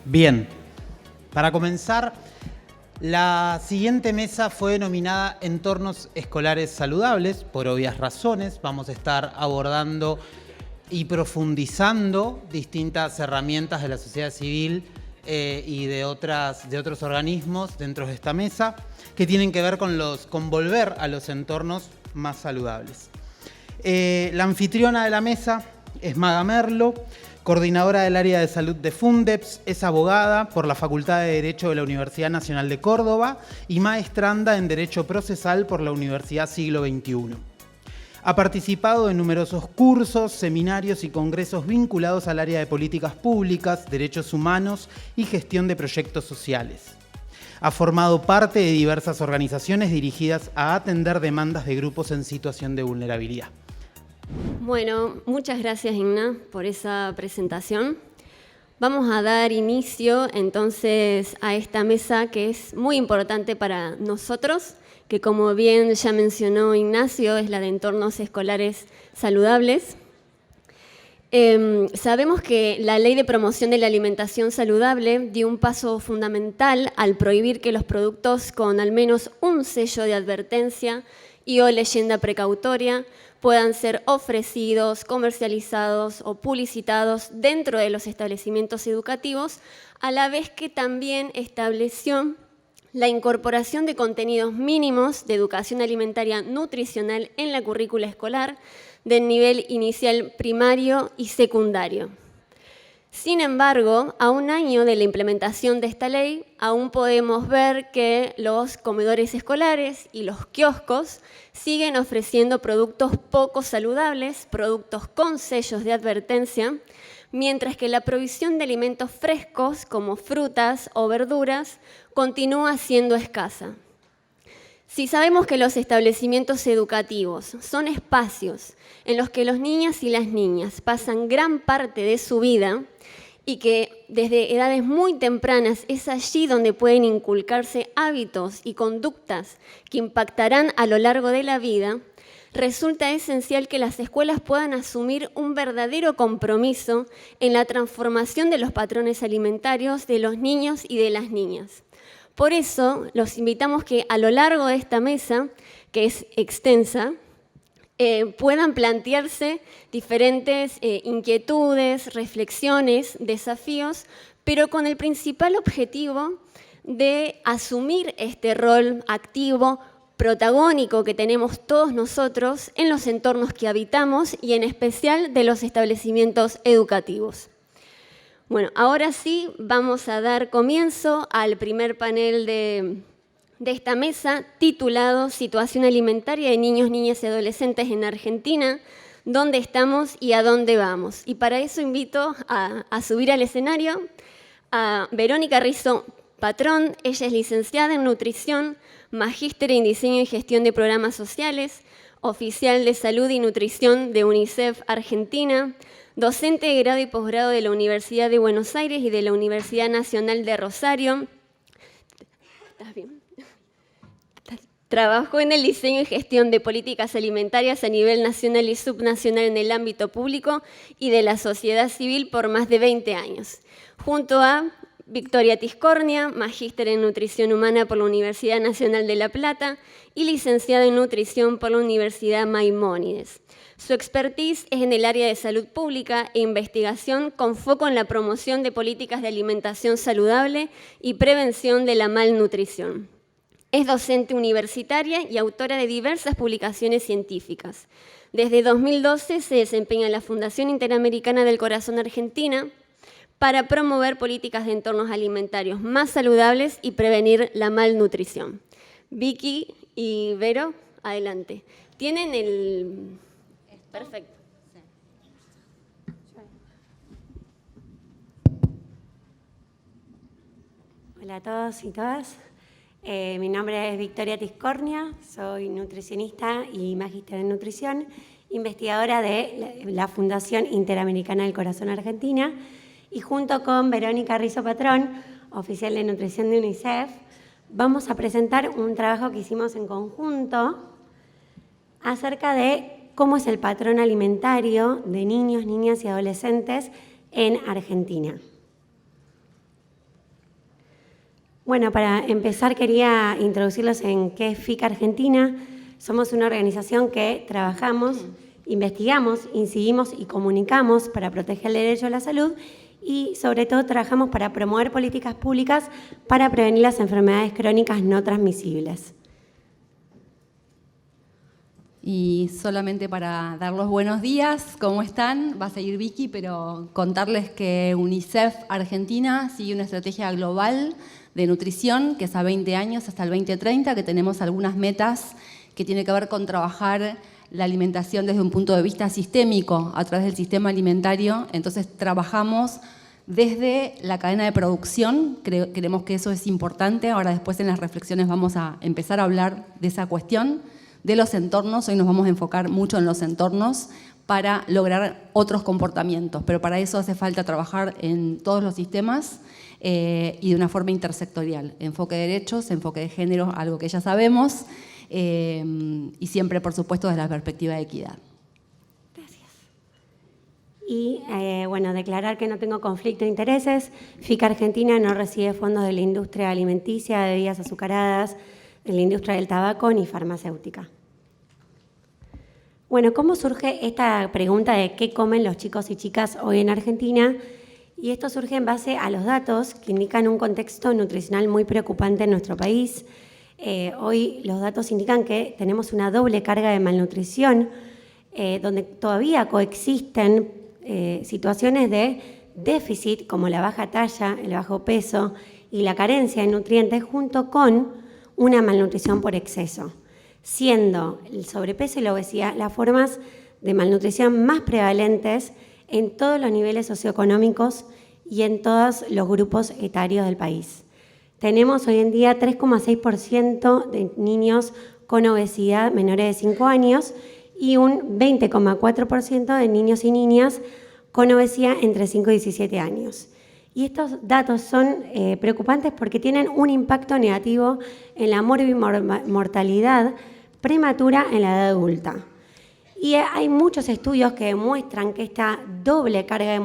Bien, para comenzar, la siguiente mesa fue denominada Entornos Escolares Saludables, por obvias razones. Vamos a estar abordando y profundizando distintas herramientas de la sociedad civil y de otros organismos dentro de esta mesa que tienen que ver con volver a los entornos más saludables. La anfitriona de la mesa es Maga Merlo, coordinadora del área de salud de Fundeps, es abogada por la Facultad de Derecho de la Universidad Nacional de Córdoba y maestranda en Derecho Procesal por la Universidad Siglo XXI. Ha participado en numerosos cursos, seminarios y congresos vinculados al área de políticas públicas, derechos humanos y gestión de proyectos sociales. Ha formado parte de diversas organizaciones dirigidas a atender demandas de grupos en situación de vulnerabilidad. Bueno, muchas gracias, Igna, por esa presentación. Vamos a dar inicio entonces a esta mesa que es muy importante para nosotros, que como bien ya mencionó Ignacio, es la de entornos escolares saludables. Sabemos que la Ley de Promoción de la Alimentación Saludable dio un paso fundamental al prohibir que los productos con al menos un sello de advertencia y o leyenda precautoria puedan ser ofrecidos, comercializados o publicitados dentro de los establecimientos educativos, a la vez que también estableció la incorporación de contenidos mínimos de educación alimentaria nutricional en la currícula escolar del nivel inicial primario y secundario. Sin embargo, a un año de la implementación de esta ley, aún podemos ver que los comedores escolares y los kioscos siguen ofreciendo productos poco saludables, productos con sellos de advertencia, mientras que la provisión de alimentos frescos, como frutas o verduras, continúa siendo escasa. Si sabemos que los establecimientos educativos son espacios en los que los niños y las niñas pasan gran parte de su vida y que desde edades muy tempranas es allí donde pueden inculcarse hábitos y conductas que impactarán a lo largo de la vida, resulta esencial que las escuelas puedan asumir un verdadero compromiso en la transformación de los patrones alimentarios de los niños y de las niñas. Por eso, los invitamos que a lo largo de esta mesa, que es extensa, puedan plantearse diferentes inquietudes, reflexiones, desafíos, pero con el principal objetivo de asumir este rol activo, protagónico que tenemos todos nosotros en los entornos que habitamos y en especial de los establecimientos educativos. Bueno, ahora sí vamos a dar comienzo al primer panel de esta mesa titulado Situación alimentaria de niños, niñas y adolescentes en Argentina, ¿dónde estamos y a dónde vamos? Y para eso invito a subir al escenario a Verónica Rizzo Patrón. Ella es licenciada en nutrición, magíster en diseño y gestión de programas sociales, oficial de salud y nutrición de UNICEF Argentina, docente de grado y posgrado de la Universidad de Buenos Aires y de la Universidad Nacional de Rosario. ¿Estás bien? Trabajó en el diseño y gestión de políticas alimentarias a nivel nacional y subnacional en el ámbito público y de la sociedad civil por más de 20 años. Junto a Victoria Tiscornia, magíster en nutrición humana por la Universidad Nacional de La Plata y licenciada en nutrición por la Universidad Maimónides. Su expertise es en el área de salud pública e investigación con foco en la promoción de políticas de alimentación saludable y prevención de la malnutrición. Es docente universitaria y autora de diversas publicaciones científicas. Desde 2012 se desempeña en la Fundación Interamericana del Corazón Argentina para promover políticas de entornos alimentarios más saludables y prevenir la malnutrición. Vicky y Vero, adelante. Tienen el... Perfecto. Hola a todos y todas. Mi nombre es Victoria Tiscornia, soy nutricionista y magíster en nutrición investigadora de la Fundación Interamericana del Corazón Argentina, y junto con Verónica Rizzo Patrón, oficial de nutrición de UNICEF, vamos a presentar un trabajo que hicimos en conjunto acerca de cómo es el patrón alimentario de niños, niñas y adolescentes en Argentina. Bueno, para empezar quería introducirlos en qué es FIC Argentina. Somos una organización que trabajamos, investigamos, incidimos y comunicamos para proteger el derecho a la salud y sobre todo trabajamos para promover políticas públicas para prevenir las enfermedades crónicas no transmisibles. Y solamente para dar los buenos días, ¿cómo están? Va a seguir Vicky, pero contarles que UNICEF Argentina sigue una estrategia global de nutrición que es a 20 años hasta el 2030, que tenemos algunas metas que tienen que ver con trabajar la alimentación desde un punto de vista sistémico a través del sistema alimentario. Entonces trabajamos desde la cadena de producción, creemos que eso es importante. Ahora después en las reflexiones vamos a empezar a hablar de esa cuestión, de los entornos. Hoy nos vamos a enfocar mucho en los entornos para lograr otros comportamientos, pero para eso hace falta trabajar en todos los sistemas y de una forma intersectorial. Enfoque de derechos, enfoque de género, algo que ya sabemos, y siempre, por supuesto, desde la perspectiva de equidad. Gracias. Y, bueno, declarar que no tengo conflicto de intereses. FIC Argentina no recibe fondos de la industria alimenticia, de bebidas azucaradas, de la industria del tabaco ni farmacéutica. Bueno, ¿cómo surge esta pregunta de qué comen los chicos y chicas hoy en Argentina? Y esto surge en base a los datos que indican un contexto nutricional muy preocupante en nuestro país. Hoy los datos indican que tenemos una doble carga de malnutrición, donde todavía coexisten situaciones de déficit como la baja talla, el bajo peso y la carencia de nutrientes junto con una malnutrición por exceso, siendo el sobrepeso y la obesidad las formas de malnutrición más prevalentes en todos los niveles socioeconómicos y en todos los grupos etarios del país. Tenemos hoy en día 3,6% de niños con obesidad menores de 5 años y un 20,4% de niños y niñas con obesidad entre 5 y 17 años. Y estos datos son preocupantes porque tienen un impacto negativo en la morbimortalidad prematura en la edad adulta. Y hay muchos estudios que demuestran que esta doble carga de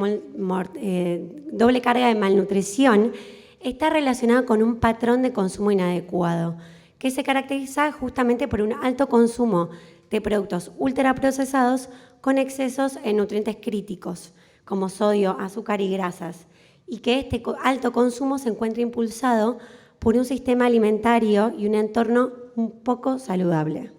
malnutrición está relacionada con un patrón de consumo inadecuado, que se caracteriza justamente por un alto consumo de productos ultraprocesados con excesos en nutrientes críticos, como sodio, azúcar y grasas, y que este alto consumo se encuentra impulsado por un sistema alimentario y un entorno un poco saludable.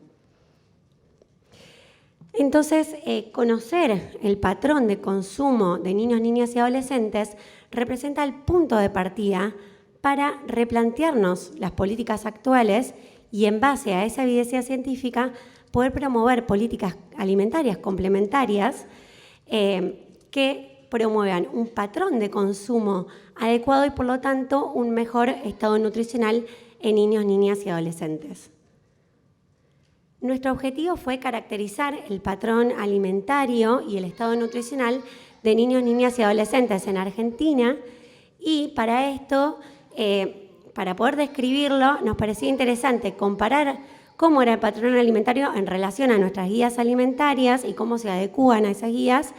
Entonces, conocer el patrón de consumo de niños, niñas y adolescentes representa el punto de partida para replantearnos las políticas actuales y, en base a esa evidencia científica, poder promover políticas alimentarias complementarias que promuevan un patrón de consumo adecuado y, por lo tanto, un mejor estado nutricional en niños, niñas y adolescentes. Nuestro objetivo fue caracterizar el patrón alimentario y el estado nutricional de niños, niñas y adolescentes en Argentina, y para esto, para poder describirlo, nos parecía interesante comparar cómo era el patrón alimentario en relación a nuestras guías alimentarias y cómo se adecúan a esas guías,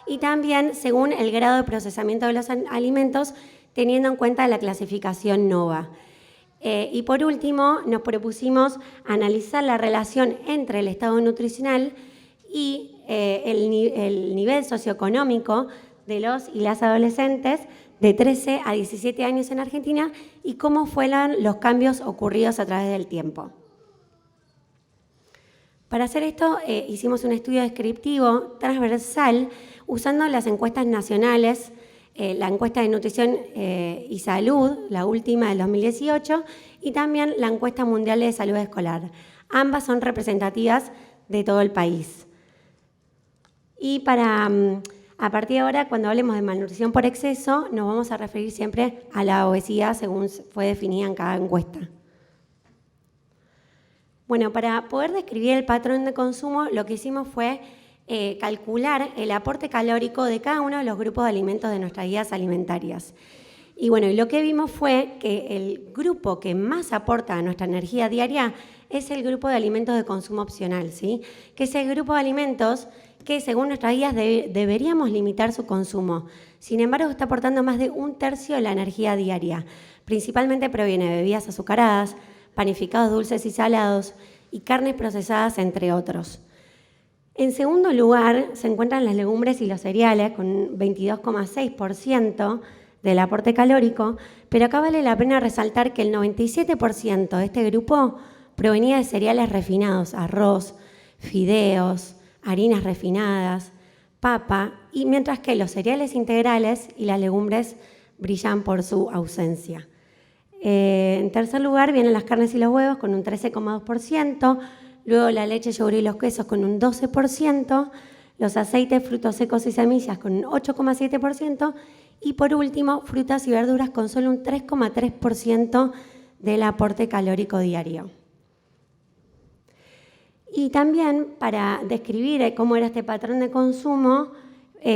y también según el grado de procesamiento de los alimentos, teniendo en cuenta la clasificación NOVA. Y por último, nos propusimos analizar la relación entre el estado nutricional y el nivel socioeconómico de los y las adolescentes de 13 a 17 años en Argentina y cómo fueron los cambios ocurridos a través del tiempo. Para hacer esto, hicimos un estudio descriptivo transversal usando las encuestas nacionales, la encuesta de nutrición y salud, la última del 2018, y también la encuesta mundial de salud escolar. Ambas son representativas de todo el país. Y a partir de ahora, cuando hablemos de malnutrición por exceso, nos vamos a referir siempre a la obesidad según fue definida en cada encuesta. Bueno, para poder describir el patrón de consumo, lo que hicimos fue calcular el aporte calórico de cada uno de los grupos de alimentos de nuestras guías alimentarias. Y bueno, y lo que vimos fue que el grupo que más aporta a nuestra energía diaria es el grupo de alimentos de consumo opcional, ¿sí? Que es el grupo de alimentos que según nuestras guías deberíamos limitar su consumo. Sin embargo, está aportando más de 1/3 de la energía diaria. Principalmente proviene de bebidas azucaradas, panificados dulces y salados y carnes procesadas, entre otros. En segundo lugar, se encuentran las legumbres y los cereales con un 22,6% del aporte calórico, pero acá vale la pena resaltar que el 97% de este grupo provenía de cereales refinados, arroz, fideos, harinas refinadas, papa, y mientras que los cereales integrales y las legumbres brillan por su ausencia. En tercer lugar vienen las carnes y los huevos con un 13,2%, luego la leche, yogur y los quesos con un 12%, los aceites, frutos secos y semillas con un 8,7%, y por último, frutas y verduras con solo un 3,3% del aporte calórico diario. Y también, para describir cómo era este patrón de consumo,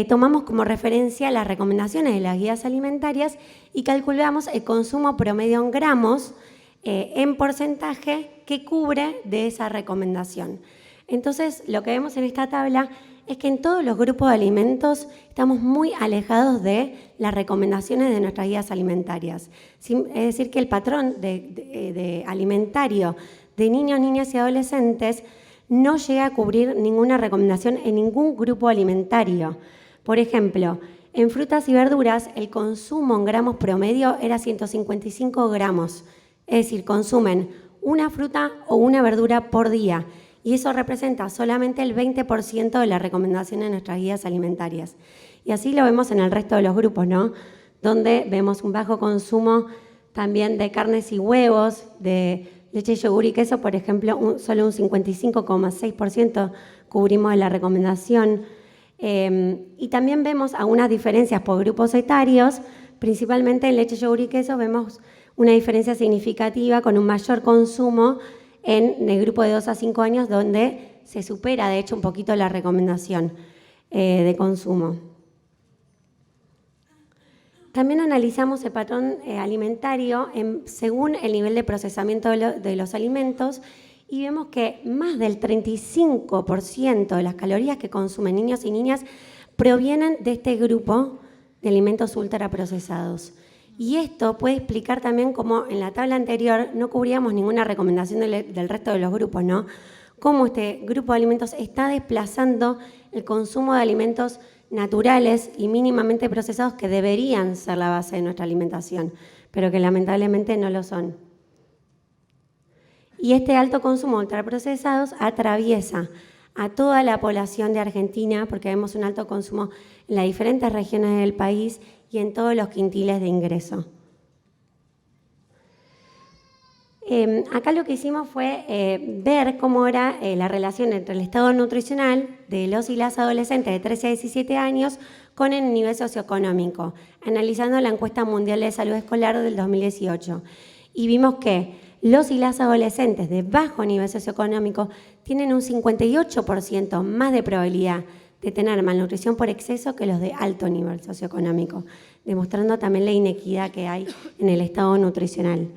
tomamos como referencia las recomendaciones de las guías alimentarias y calculamos el consumo promedio en gramos en porcentaje que cubre de esa recomendación. Entonces, lo que vemos en esta tabla es que en todos los grupos de alimentos estamos muy alejados de las recomendaciones de nuestras guías alimentarias. Es decir, que el patrón de alimentario de niños, niñas y adolescentes no llega a cubrir ninguna recomendación en ningún grupo alimentario. Por ejemplo, en frutas y verduras el consumo en gramos promedio era 155 gramos, es decir, consumen una fruta o una verdura por día, y eso representa solamente el 20% de la recomendación en nuestras guías alimentarias. Y así lo vemos en el resto de los grupos, ¿no? Donde vemos un bajo consumo también de carnes y huevos, de leche, yogur y queso, por ejemplo, solo un 55,6% cubrimos de la recomendación. Y también vemos algunas diferencias por grupos etarios, principalmente en leche, yogur y queso vemos una diferencia significativa con un mayor consumo en el grupo de 2 a 5 años, donde se supera, de hecho, un poquito la recomendación de consumo. También analizamos el patrón alimentario según el nivel de procesamiento de los alimentos y vemos que más del 35% de las calorías que consumen niños y niñas provienen de este grupo de alimentos ultraprocesados. Y esto puede explicar también cómo en la tabla anterior no cubríamos ninguna recomendación del resto de los grupos, ¿no? Cómo este grupo de alimentos está desplazando el consumo de alimentos naturales y mínimamente procesados que deberían ser la base de nuestra alimentación, pero que lamentablemente no lo son. Y este alto consumo de ultraprocesados atraviesa a toda la población de Argentina, porque vemos un alto consumo en las diferentes regiones del país y en todos los quintiles de ingreso. Acá lo que hicimos fue ver cómo era la relación entre el estado nutricional de los y las adolescentes de 13 a 17 años con el nivel socioeconómico, analizando la encuesta mundial de salud escolar del 2018. Y vimos que los y las adolescentes de bajo nivel socioeconómico tienen un 58% más de probabilidad de tener malnutrición por exceso que los de alto nivel socioeconómico, demostrando también la inequidad que hay en el estado nutricional.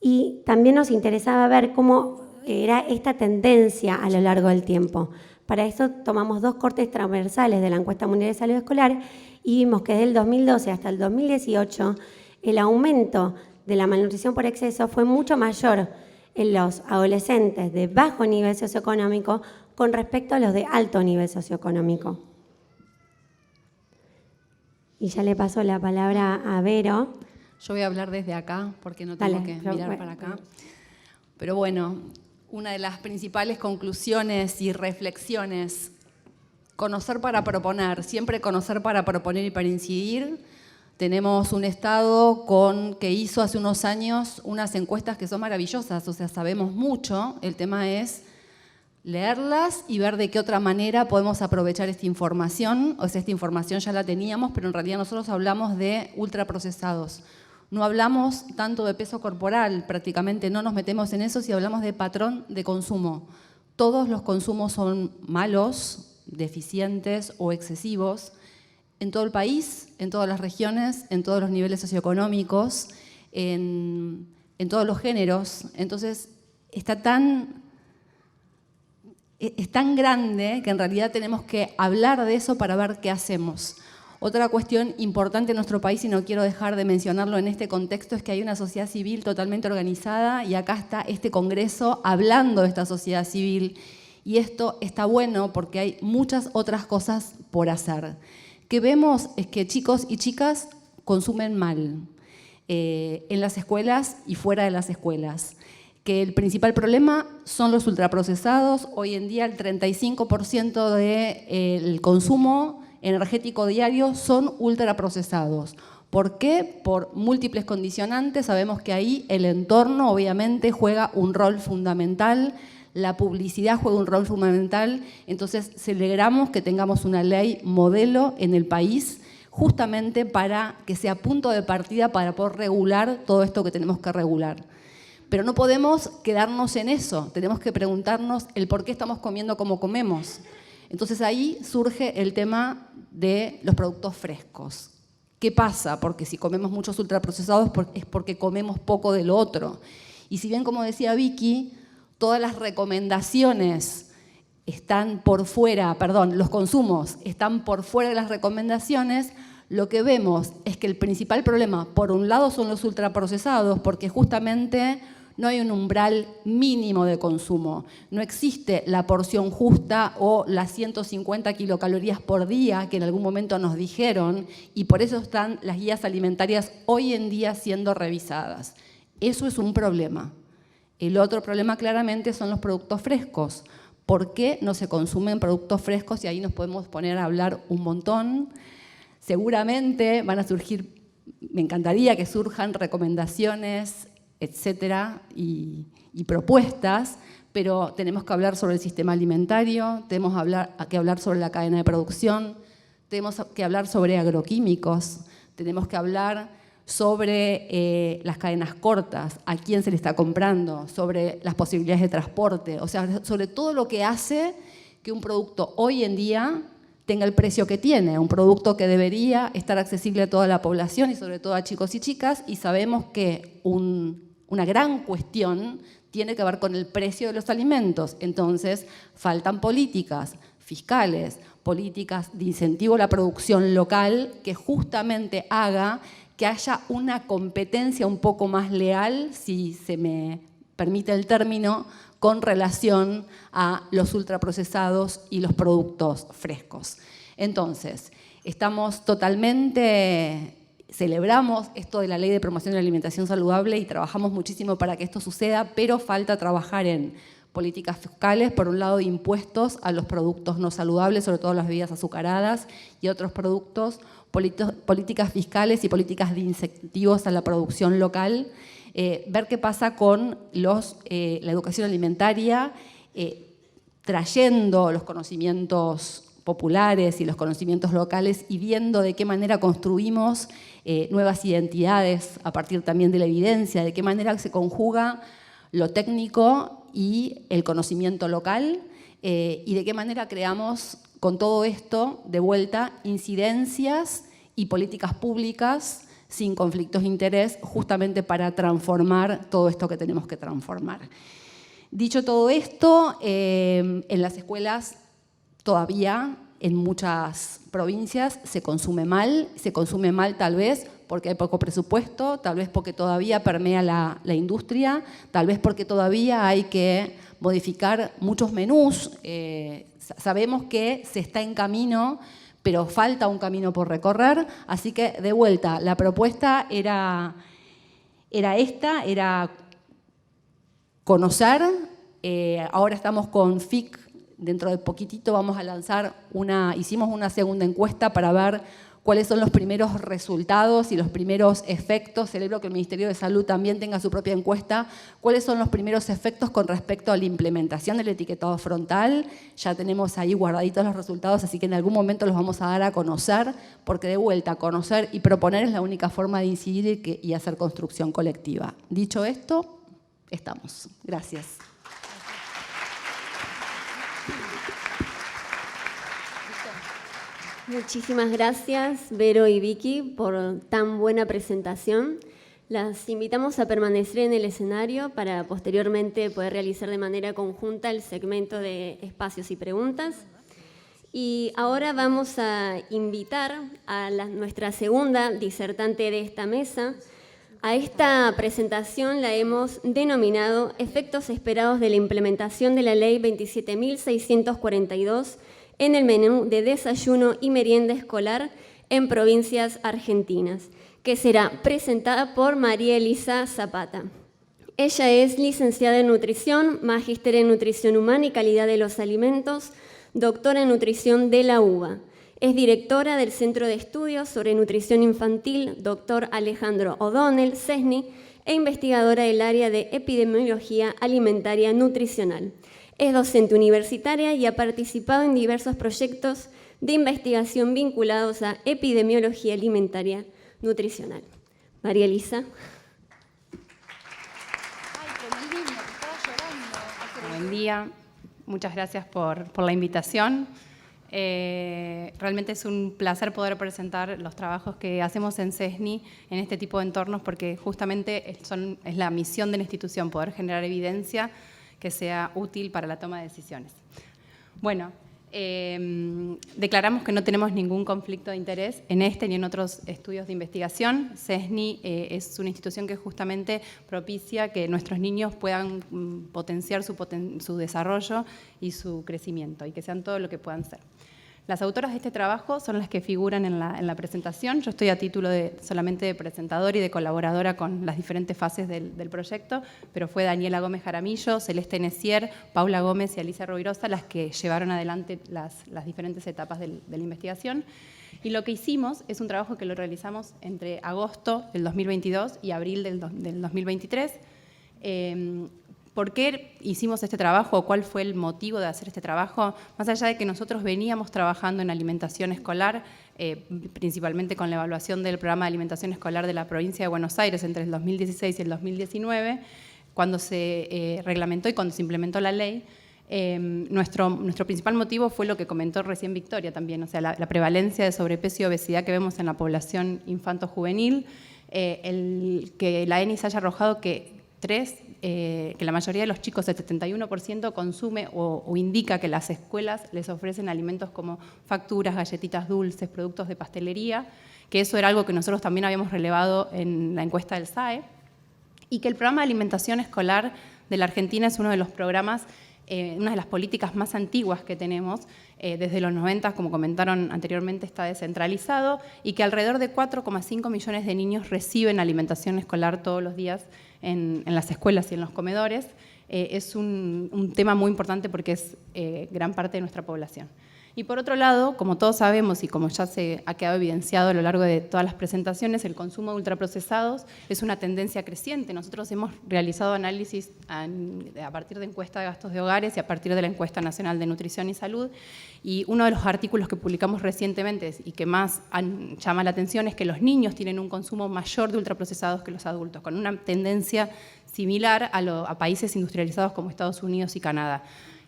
Y también nos interesaba ver cómo era esta tendencia a lo largo del tiempo. Para eso tomamos 2 cortes transversales de la encuesta mundial de salud escolar y vimos que desde el 2012 hasta el 2018 el aumento de la malnutrición por exceso fue mucho mayor en los adolescentes de bajo nivel socioeconómico con respecto a los de alto nivel socioeconómico. Y ya le paso la palabra a Vero. Yo voy a hablar desde acá porque no tengo que mirar para acá. Pero bueno, una de las principales conclusiones y reflexiones, conocer para proponer, siempre conocer para proponer y para incidir. Tenemos un Estado que hizo hace unos años unas encuestas que son maravillosas, o sea, sabemos mucho, el tema es leerlas y ver de qué otra manera podemos aprovechar esta información. O sea, esta información ya la teníamos, pero en realidad nosotros hablamos de ultraprocesados. No hablamos tanto de peso corporal, prácticamente no nos metemos en eso si hablamos de patrón de consumo. todos los consumos son malos, deficientes o excesivos en todo el país, en todas las regiones, en todos los niveles socioeconómicos, en todos los géneros. Entonces, es tan grande que en realidad tenemos que hablar de eso para ver qué hacemos. Otra cuestión importante en nuestro país, y no quiero dejar de mencionarlo en este contexto, es que hay una sociedad civil totalmente organizada y acá está este Congreso hablando de esta sociedad civil. Y esto está bueno porque hay muchas otras cosas por hacer. Que vemos es que chicos y chicas consumen mal en las escuelas y fuera de las escuelas. Que el principal problema son los ultraprocesados. Hoy en día el 35% del consumo energético diario son ultraprocesados. ¿Por qué? Por múltiples condicionantes. Sabemos que ahí el entorno obviamente juega un rol fundamental, la publicidad juega un rol fundamental. Entonces celebramos que tengamos una ley modelo en el país justamente para que sea punto de partida para poder regular todo esto que tenemos que regular. Pero no podemos quedarnos en eso, tenemos que preguntarnos el por qué estamos comiendo como comemos. Entonces ahí surge el tema de los productos frescos. ¿Qué pasa? Porque si comemos muchos ultraprocesados es porque comemos poco de lo otro. Y si bien, como decía Vicky, todas las recomendaciones están por fuera, los consumos están por fuera de las recomendaciones, lo que vemos es que el principal problema, por un lado, son los ultraprocesados, porque justamente no hay un umbral mínimo de consumo. No existe la porción justa o las 150 kilocalorías por día que en algún momento nos dijeron, y por eso están las guías alimentarias hoy en día siendo revisadas. Eso es un problema. El otro problema claramente son los productos frescos. ¿Por qué no se consumen productos frescos? Y ahí nos podemos poner a hablar un montón. Seguramente van a surgir, me encantaría que surjan recomendaciones, etcétera, y propuestas, pero tenemos que hablar sobre el sistema alimentario, tenemos que hablar sobre la cadena de producción, tenemos que hablar sobre agroquímicos, tenemos que hablar sobre las cadenas cortas, a quién se le está comprando, sobre las posibilidades de transporte, o sea, sobre todo lo que hace que un producto hoy en día tenga el precio que tiene, un producto que debería estar accesible a toda la población y sobre todo a chicos y chicas, y sabemos que una gran cuestión tiene que ver con el precio de los alimentos. Entonces, faltan políticas fiscales, políticas de incentivo a la producción local que justamente haga que haya una competencia un poco más leal, si se me permite el término, con relación a los ultraprocesados y los productos frescos. Entonces, estamos totalmente... Celebramos esto de la Ley de Promoción de la Alimentación Saludable y trabajamos muchísimo para que esto suceda, pero falta trabajar en políticas fiscales, por un lado de impuestos a los productos no saludables, sobre todo las bebidas azucaradas y otros productos, políticas fiscales y políticas de incentivos a la producción local, ver qué pasa con la educación alimentaria, trayendo los conocimientos populares y los conocimientos locales y viendo de qué manera construimos nuevas identidades a partir también de la evidencia, de qué manera se conjuga lo técnico y el conocimiento local y de qué manera creamos con todo esto de vuelta incidencias y políticas públicas sin conflictos de interés justamente para transformar todo esto que tenemos que transformar. Dicho todo esto, en las escuelas todavía en muchas provincias se consume mal tal vez porque hay poco presupuesto, tal vez porque todavía permea la industria, tal vez porque todavía hay que modificar muchos menús. Sabemos que se está en camino, pero falta un camino por recorrer, así que de vuelta, la propuesta era conocer, ahora estamos con FIC, dentro de poquitito vamos a lanzar hicimos una segunda encuesta para ver cuáles son los primeros resultados y los primeros efectos. Celebro que el Ministerio de Salud también tenga su propia encuesta. ¿Cuáles son los primeros efectos con respecto a la implementación del etiquetado frontal? Ya tenemos ahí guardaditos los resultados, así que en algún momento los vamos a dar a conocer, porque de vuelta, conocer y proponer es la única forma de incidir y hacer construcción colectiva. Dicho esto, estamos. Gracias. Muchísimas gracias, Vero y Vicky, por tan buena presentación. Las invitamos a permanecer en el escenario para posteriormente poder realizar de manera conjunta el segmento de espacios y preguntas. Y ahora vamos a invitar a nuestra segunda disertante de esta mesa. A esta presentación la hemos denominado Efectos esperados de la implementación de la Ley 27.642 en el menú de desayuno y merienda escolar en provincias argentinas, que será presentada por María Elisa Zapata. Ella es licenciada en nutrición, magíster en nutrición humana y calidad de los alimentos, doctora en nutrición de la UBA. Es directora del Centro de Estudios sobre Nutrición Infantil, Dr. Alejandro O'Donnell, CESNI, e investigadora del área de epidemiología alimentaria nutricional. Es docente universitaria y ha participado en diversos proyectos de investigación vinculados a epidemiología alimentaria nutricional. María Elisa. Buen día, muchas gracias por la invitación. Realmente es un placer poder presentar los trabajos que hacemos en CESNI en este tipo de entornos, porque justamente es la misión de la institución, poder generar evidencia que sea útil para la toma de decisiones. Bueno, declaramos que no tenemos ningún conflicto de interés en este ni en otros estudios de investigación. CESNI es una institución que justamente propicia que nuestros niños puedan potenciar su desarrollo y su crecimiento, y que sean todo lo que puedan ser. Las autoras de este trabajo son las que figuran en la presentación. Yo estoy a título solamente de presentadora y de colaboradora con las diferentes fases del proyecto, pero fue Daniela Gómez Jaramillo, Celeste Necier, Paula Gómez y Alicia Rovirosa las que llevaron adelante las diferentes etapas de la investigación. Y lo que hicimos es un trabajo que lo realizamos entre agosto del 2022 y abril del 2023. ¿Por qué hicimos este trabajo? ¿Cuál fue el motivo de hacer este trabajo? Más allá de que nosotros veníamos trabajando en alimentación escolar, principalmente con la evaluación del programa de alimentación escolar de la provincia de Buenos Aires entre el 2016 y el 2019, cuando se reglamentó y cuando se implementó la ley, nuestro principal motivo fue lo que comentó recién Victoria también, o sea, la prevalencia de sobrepeso y obesidad que vemos en la población infanto-juvenil, que la ENIS haya arrojado que la mayoría de los chicos, el 71%, consume o indica que las escuelas les ofrecen alimentos como facturas, galletitas dulces, productos de pastelería, que eso era algo que nosotros también habíamos relevado en la encuesta del SAE, y que el programa de alimentación escolar de la Argentina es uno de los programas, una de las políticas más antiguas que tenemos, desde los 90, como comentaron anteriormente, está descentralizado, y que alrededor de 4,5 millones de niños reciben alimentación escolar todos los días en las escuelas y en los comedores. Es un tema muy importante porque es gran parte de nuestra población. Y por otro lado, como todos sabemos y como ya se ha quedado evidenciado a lo largo de todas las presentaciones, el consumo de ultraprocesados es una tendencia creciente. Nosotros hemos realizado análisis a partir de encuesta de gastos de hogares y a partir de la encuesta nacional de nutrición y salud, y uno de los artículos que publicamos recientemente y que más llama la atención es que los niños tienen un consumo mayor de ultraprocesados que los adultos, con una tendencia similar a países industrializados como Estados Unidos y Canadá.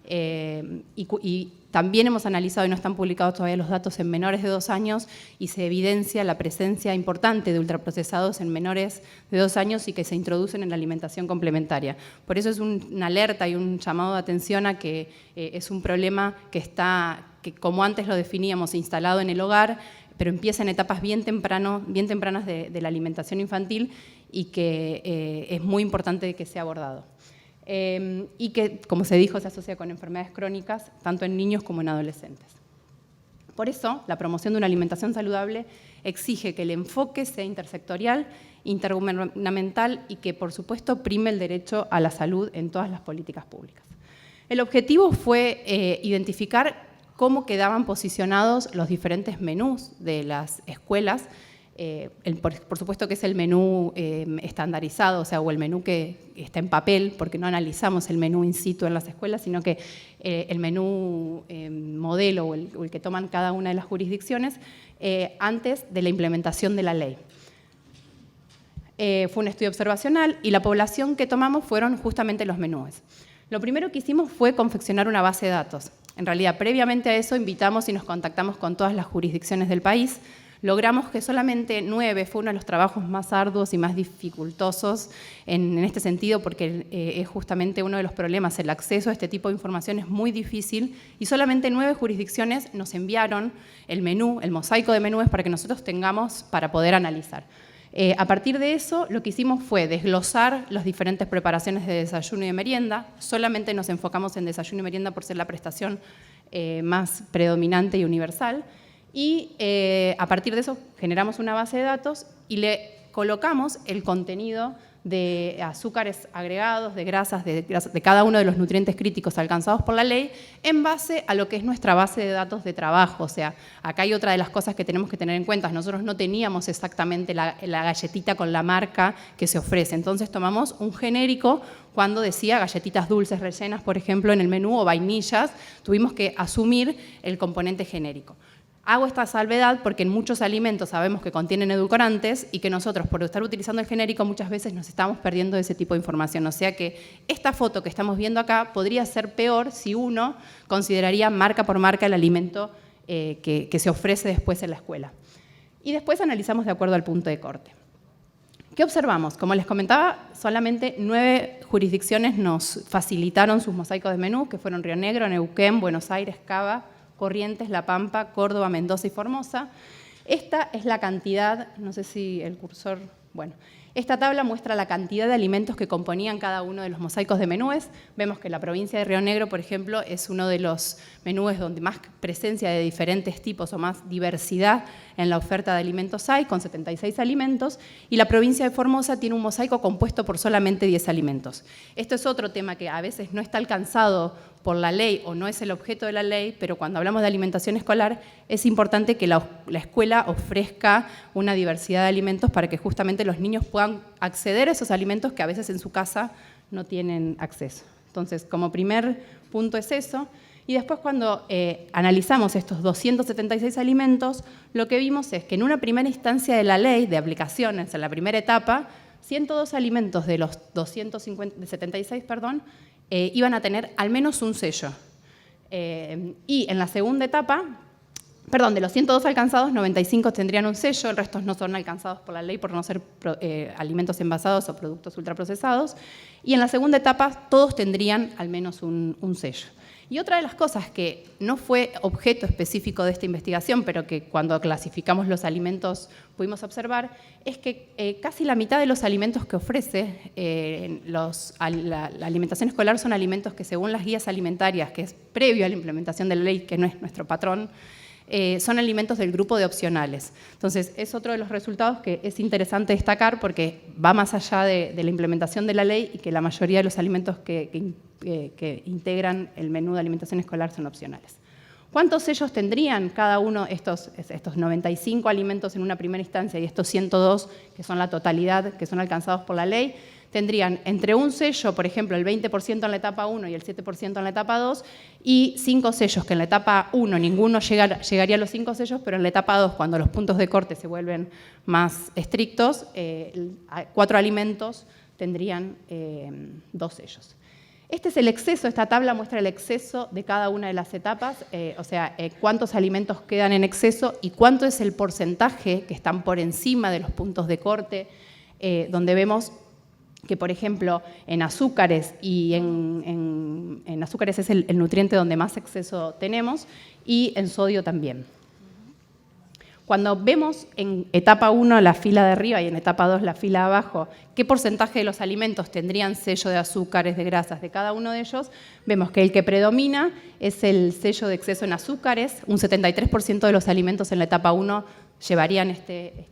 Y también hemos analizado, y no están publicados todavía los datos, en menores de 2 años, y se evidencia la presencia importante de ultraprocesados en menores de 2 años y que se introducen en la alimentación complementaria. Por eso es una alerta y un llamado de atención a que es un problema que como antes lo definíamos, instalado en el hogar, pero empieza en etapas bien tempranas de la alimentación infantil, y que es muy importante que sea abordado. Y que, como se dijo, se asocia con enfermedades crónicas, tanto en niños como en adolescentes. Por eso, la promoción de una alimentación saludable exige que el enfoque sea intersectorial, intergubernamental y que, por supuesto, prime el derecho a la salud en todas las políticas públicas. El objetivo fue identificar cómo quedaban posicionados los diferentes menús de las escuelas. Por supuesto que es el menú estandarizado, o el menú que está en papel, porque no analizamos el menú in situ en las escuelas, sino que el menú modelo o el que toman cada una de las jurisdicciones antes de la implementación de la ley. Fue un estudio observacional y la población que tomamos fueron justamente los menúes. Lo primero que hicimos fue confeccionar una base de datos. En realidad, previamente a eso, invitamos y nos contactamos con todas las jurisdicciones del país. Logramos que solamente 9, fue uno de los trabajos más arduos y más dificultosos en este sentido, porque es justamente uno de los problemas, el acceso a este tipo de información es muy difícil, y solamente 9 jurisdicciones nos enviaron el menú, el mosaico de menúes para que nosotros tengamos para poder analizar. A partir de eso, lo que hicimos fue desglosar las diferentes preparaciones de desayuno y de merienda. Solamente nos enfocamos en desayuno y merienda por ser la prestación más predominante y universal. Y a partir de eso generamos una base de datos y le colocamos el contenido de azúcares agregados, de grasas, de cada uno de los nutrientes críticos alcanzados por la ley, en base a lo que es nuestra base de datos de trabajo. O sea, acá hay otra de las cosas que tenemos que tener en cuenta. Nosotros no teníamos exactamente la galletita con la marca que se ofrece. Entonces tomamos un genérico cuando decía galletitas dulces rellenas, por ejemplo, en el menú, o vainillas. Tuvimos que asumir el componente genérico. Hago esta salvedad porque en muchos alimentos sabemos que contienen edulcorantes y que nosotros, por estar utilizando el genérico, muchas veces nos estamos perdiendo ese tipo de información. O sea que esta foto que estamos viendo acá podría ser peor si uno consideraría marca por marca el alimento que se ofrece después en la escuela. Y después analizamos de acuerdo al punto de corte. ¿Qué observamos? Como les comentaba, solamente 9 jurisdicciones nos facilitaron sus mosaicos de menú, que fueron Río Negro, Neuquén, Buenos Aires, Cava, Corrientes, La Pampa, Córdoba, Mendoza y Formosa. Esta es la cantidad, no sé si el cursor, bueno, esta tabla muestra la cantidad de alimentos que componían cada uno de los mosaicos de menúes. Vemos que la provincia de Río Negro, por ejemplo, es uno de los menúes donde más presencia de diferentes tipos o más diversidad en la oferta de alimentos hay, con 76 alimentos, y la provincia de Formosa tiene un mosaico compuesto por solamente 10 alimentos. Esto es otro tema que a veces no está alcanzado por la ley o no es el objeto de la ley, pero cuando hablamos de alimentación escolar es importante que la escuela ofrezca una diversidad de alimentos para que justamente los niños puedan acceder a esos alimentos que a veces en su casa no tienen acceso. Entonces, como primer punto es eso. Y después cuando analizamos estos 276 alimentos, lo que vimos es que en una primera instancia de la ley de aplicaciones, en la primera etapa, 102 alimentos de los 276, iban a tener al menos un sello. Y en la segunda etapa, de los 102 alcanzados, 95 tendrían un sello, el resto no son alcanzados por la ley por no ser alimentos envasados o productos ultraprocesados. Y en la segunda etapa, todos tendrían al menos un sello. Y otra de las cosas que no fue objeto específico de esta investigación, pero que cuando clasificamos los alimentos pudimos observar, es que casi la mitad de los alimentos que ofrece la alimentación escolar son alimentos que, según las guías alimentarias, que es previo a la implementación de la ley, que no es nuestro patrón, son alimentos del grupo de opcionales. Entonces, es otro de los resultados que es interesante destacar porque va más allá de la implementación de la ley y que la mayoría de los alimentos que integran el menú de alimentación escolar son opcionales. ¿Cuántos sellos tendrían cada uno estos 95 alimentos en una primera instancia y estos 102, que son la totalidad, que son alcanzados por la ley? Tendrían entre un sello, por ejemplo, el 20% en la etapa 1 y el 7% en la etapa 2, y 5 sellos, que en la etapa 1 ninguno llegaría a los 5 sellos, pero en la etapa 2, cuando los puntos de corte se vuelven más estrictos, 4 alimentos tendrían 2 sellos. Este es el exceso, esta tabla muestra el exceso de cada una de las etapas, o sea, cuántos alimentos quedan en exceso y cuánto es el porcentaje que están por encima de los puntos de corte, donde vemos que, por ejemplo, en azúcares, y en azúcares es el nutriente donde más exceso tenemos, y en sodio también. Cuando vemos en etapa 1 la fila de arriba y en etapa 2 la fila de abajo, qué porcentaje de los alimentos tendrían sello de azúcares, de grasas, de cada uno de ellos, vemos que el que predomina es el sello de exceso en azúcares. Un 73% de los alimentos en la etapa 1 llevarían este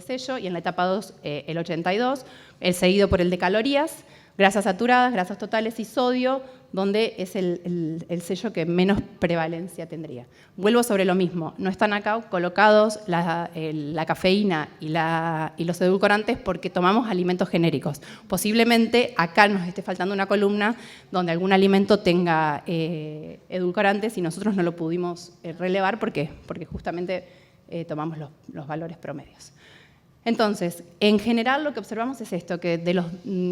sello, y en la etapa 2 el 82%, el seguido por el de calorías, grasas saturadas, grasas totales y sodio, donde es el sello que menos prevalencia tendría. Vuelvo sobre lo mismo, no están acá colocados la cafeína y los edulcorantes porque tomamos alimentos genéricos. Posiblemente acá nos esté faltando una columna donde algún alimento tenga edulcorantes y nosotros no lo pudimos relevar porque justamente tomamos los valores promedios. Entonces, en general lo que observamos es esto, que de los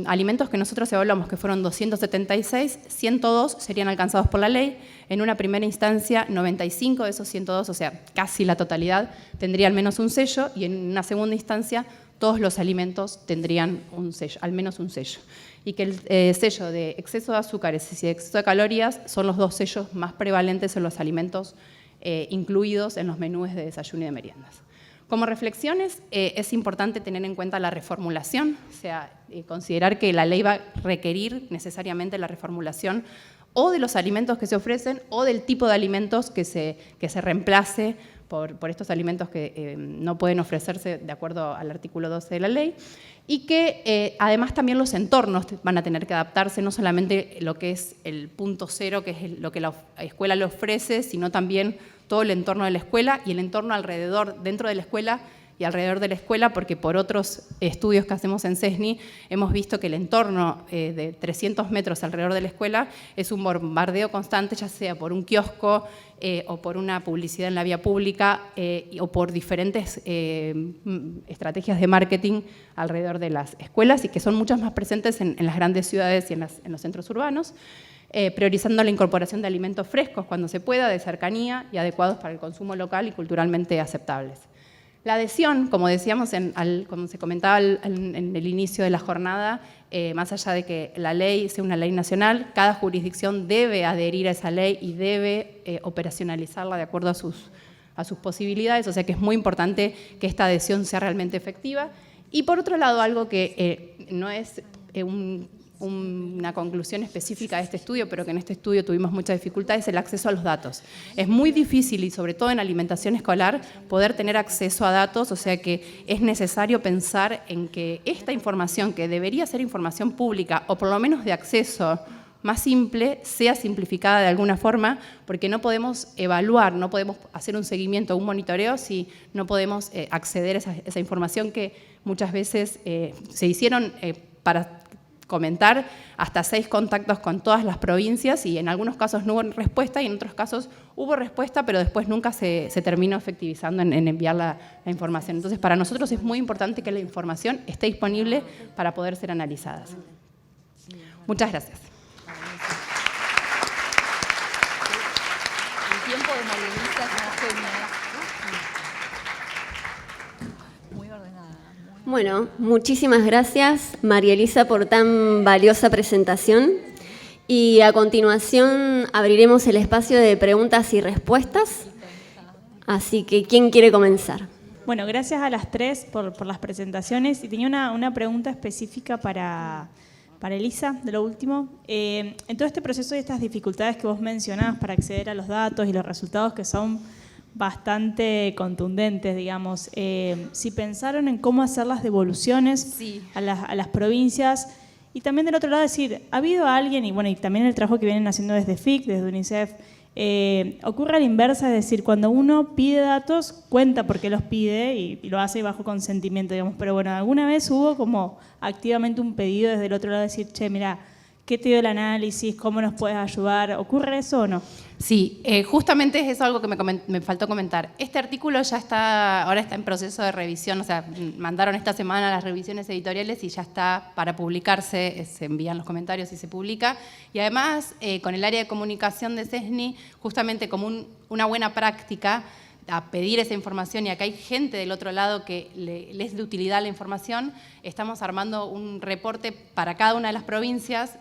alimentos que nosotros evaluamos, que fueron 276, 102 serían alcanzados por la ley. En una primera instancia, 95 de esos 102, o sea, casi la totalidad, tendría al menos un sello, y en una segunda instancia, todos los alimentos tendrían un sello, al menos un sello. Y que el sello de exceso de azúcares y de exceso de calorías son los dos sellos más prevalentes en los alimentos incluidos en los menús de desayuno y de meriendas. Como reflexiones, es importante tener en cuenta la reformulación, o sea, considerar que la ley va a requerir necesariamente la reformulación o de los alimentos que se ofrecen o del tipo de alimentos que se reemplace por estos alimentos que no pueden ofrecerse de acuerdo al artículo 12 de la ley, y que además también los entornos van a tener que adaptarse, no solamente lo que es el punto cero, que es lo que la escuela le ofrece, sino también todo el entorno de la escuela y el entorno alrededor, dentro de la escuela y alrededor de la escuela, porque por otros estudios que hacemos en CESNI hemos visto que el entorno de 300 metros alrededor de la escuela es un bombardeo constante, ya sea por un kiosco o por una publicidad en la vía pública o por diferentes estrategias de marketing alrededor de las escuelas, y que son muchas más presentes en las grandes ciudades y en los centros urbanos. Priorizando la incorporación de alimentos frescos cuando se pueda, de cercanía y adecuados para el consumo local y culturalmente aceptables. La adhesión, como decíamos, como se comentaba en el inicio de la jornada, más allá de que la ley sea una ley nacional, cada jurisdicción debe adherir a esa ley y debe operacionalizarla de acuerdo a sus posibilidades, o sea que es muy importante que esta adhesión sea realmente efectiva. Y por otro lado, algo que no es una conclusión específica de este estudio, pero que en este estudio tuvimos mucha dificultad, es el acceso a los datos. Es muy difícil, y sobre todo en alimentación escolar, poder tener acceso a datos, o sea que es necesario pensar en que esta información, que debería ser información pública, o por lo menos de acceso más simple, sea simplificada de alguna forma, porque no podemos evaluar, no podemos hacer un seguimiento, un monitoreo, si no podemos acceder a esa información que muchas veces se hicieron para comentar hasta 6 contactos con todas las provincias, y en algunos casos no hubo respuesta y en otros casos hubo respuesta, pero después nunca se terminó efectivizando en enviar la información. Entonces, para nosotros es muy importante que la información esté disponible para poder ser analizada. Muchas gracias. El tiempo de María Elisa es una genia. Muy ordenada. Bueno, muchísimas gracias, María Elisa, por tan valiosa presentación. Y a continuación abriremos el espacio de preguntas y respuestas. Así que, ¿quién quiere comenzar? Bueno, gracias a las tres por las presentaciones. Y tenía una pregunta específica para Elisa, de lo último. En todo este proceso y estas dificultades que vos mencionás para acceder a los datos y los resultados que son bastante contundentes, digamos, si pensaron en cómo hacer las devoluciones a las provincias, y también del otro lado decir, ¿ha habido alguien, y bueno, y también el trabajo que vienen haciendo desde FIC, desde UNICEF, ocurre a la inversa, es decir, cuando uno pide datos, cuenta por qué los pide y lo hace bajo consentimiento, digamos, pero bueno, alguna vez hubo como activamente un pedido desde el otro lado de decir, che, mira, ¿qué te dio el análisis? ¿Cómo nos puedes ayudar? ¿Ocurre eso o no? Sí, justamente es algo que me faltó comentar. Este artículo ahora está en proceso de revisión, o sea, mandaron esta semana las revisiones editoriales y ya está para publicarse, se envían los comentarios y se publica. Y además, con el área de comunicación de CESNI, justamente como una buena práctica, a pedir esa información, y acá hay gente del otro lado que le es de utilidad la información, estamos armando un reporte para cada una de las provincias,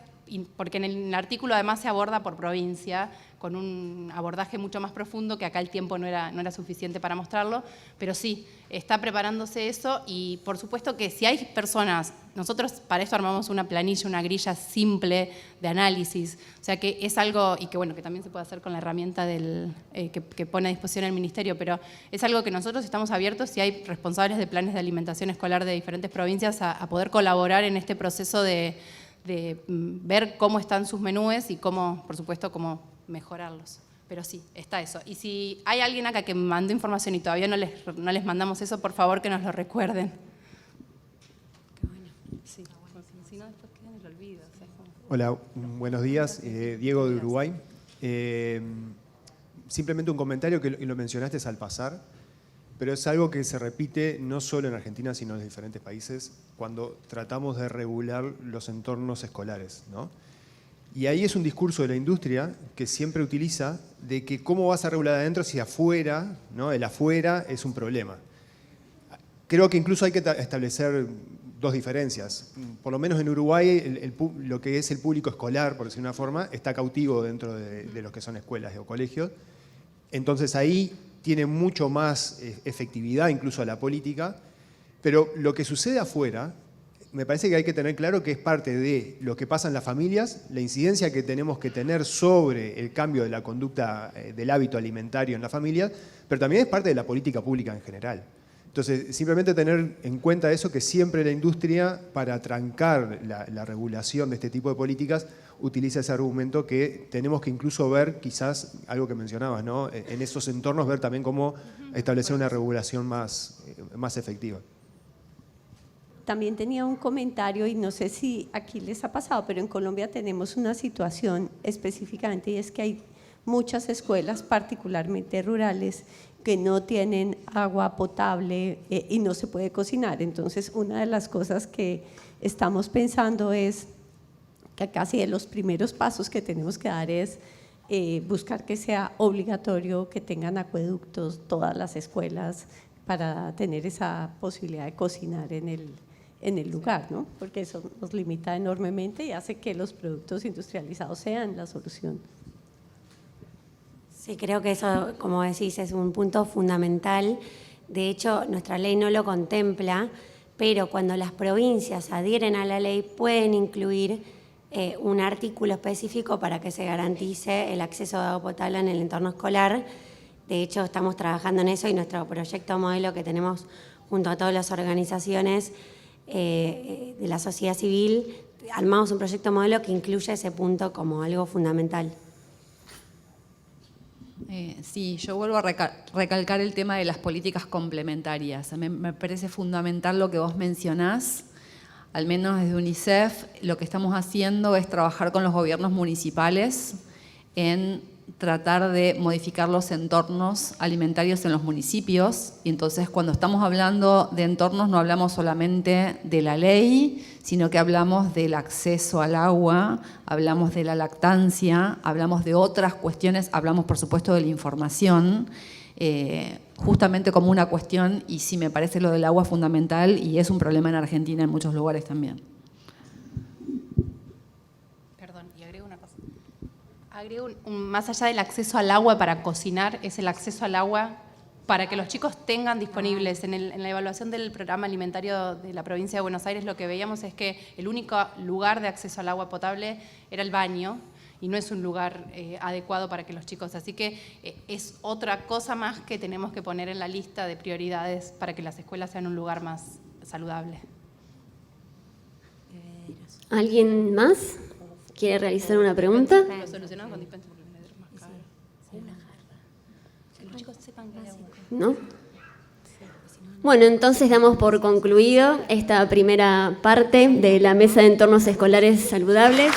porque en el artículo además se aborda por provincia, con un abordaje mucho más profundo, que acá el tiempo no era suficiente para mostrarlo, pero sí, está preparándose eso. Y por supuesto que si hay personas, nosotros para eso armamos una planilla, una grilla simple de análisis, o sea que es algo, y que bueno, que también se puede hacer con la herramienta que pone a disposición el Ministerio, pero es algo que nosotros estamos abiertos, si hay responsables de planes de alimentación escolar de diferentes provincias, a poder colaborar en este proceso de ver cómo están sus menúes y cómo, por supuesto, cómo mejorarlos. Pero sí, está eso. Y si hay alguien acá que mandó información y todavía no les mandamos eso, por favor que nos lo recuerden. Qué bueno. Sí. Si no, después queda en el olvido. O sea, Hola, buenos días. Diego de Uruguay. Simplemente un comentario que lo mencionaste al pasar, pero es algo que se repite no solo en Argentina, sino en los diferentes países, cuando tratamos de regular los entornos escolares, ¿no? Y ahí es un discurso de la industria que siempre utiliza de que cómo vas a regular adentro si afuera, ¿no? El afuera es un problema. Creo que incluso hay que establecer dos diferencias. Por lo menos en Uruguay, lo que es el público escolar, por decir una forma, está cautivo dentro de lo que son escuelas o colegios. Entonces ahí tiene mucho más efectividad incluso la política, pero lo que sucede afuera, me parece que hay que tener claro que es parte de lo que pasa en las familias, la incidencia que tenemos que tener sobre el cambio de la conducta del hábito alimentario en las familias, pero también es parte de la política pública en general. Entonces, simplemente tener en cuenta eso, que siempre la industria, para trancar la regulación de este tipo de políticas, utiliza ese argumento que tenemos que incluso ver, quizás, algo que mencionabas, ¿no? En esos entornos, ver también cómo establecer una regulación más efectiva. También tenía un comentario, y no sé si aquí les ha pasado, pero en Colombia tenemos una situación específicamente, y es que hay muchas escuelas, particularmente rurales, que no tienen agua potable y no se puede cocinar. Entonces, una de las cosas que estamos pensando es que casi de los primeros pasos que tenemos que dar es buscar que sea obligatorio que tengan acueductos todas las escuelas para tener esa posibilidad de cocinar en el lugar, ¿no? Porque eso nos limita enormemente y hace que los productos industrializados sean la solución. Sí, creo que eso, como decís, es un punto fundamental. De hecho, nuestra ley no lo contempla, pero cuando las provincias adhieren a la ley pueden incluir un artículo específico para que se garantice el acceso a agua potable en el entorno escolar. De hecho, estamos trabajando en eso y nuestro proyecto modelo que tenemos junto a todas las organizaciones de la sociedad civil, armamos un proyecto modelo que incluye ese punto como algo fundamental. Sí, yo vuelvo a recalcar el tema de las políticas complementarias. Me parece fundamental lo que vos mencionás. Al menos desde UNICEF lo que estamos haciendo es trabajar con los gobiernos municipales en tratar de modificar los entornos alimentarios en los municipios. Y entonces, cuando estamos hablando de entornos, no hablamos solamente de la ley, sino que hablamos del acceso al agua, hablamos de la lactancia, hablamos de otras cuestiones, hablamos, por supuesto, de la información, justamente como una cuestión, y sí me parece lo del agua fundamental, y es un problema en Argentina en muchos lugares también. Agrego más allá del acceso al agua para cocinar, es el acceso al agua para que los chicos tengan disponibles. En la evaluación del programa alimentario de la provincia de Buenos Aires, lo que veíamos es que el único lugar de acceso al agua potable era el baño, y no es un lugar adecuado para que los chicos. Así que es otra cosa más que tenemos que poner en la lista de prioridades para que las escuelas sean un lugar más saludable. ¿Alguien más quiere realizar una pregunta? Lo solucionamos con dispensa porque viene más caro. Una jarra. Que los chicos sepan que hay agua. ¿No? Bueno, entonces damos por concluido esta primera parte de la Mesa de Entornos Escolares Saludables.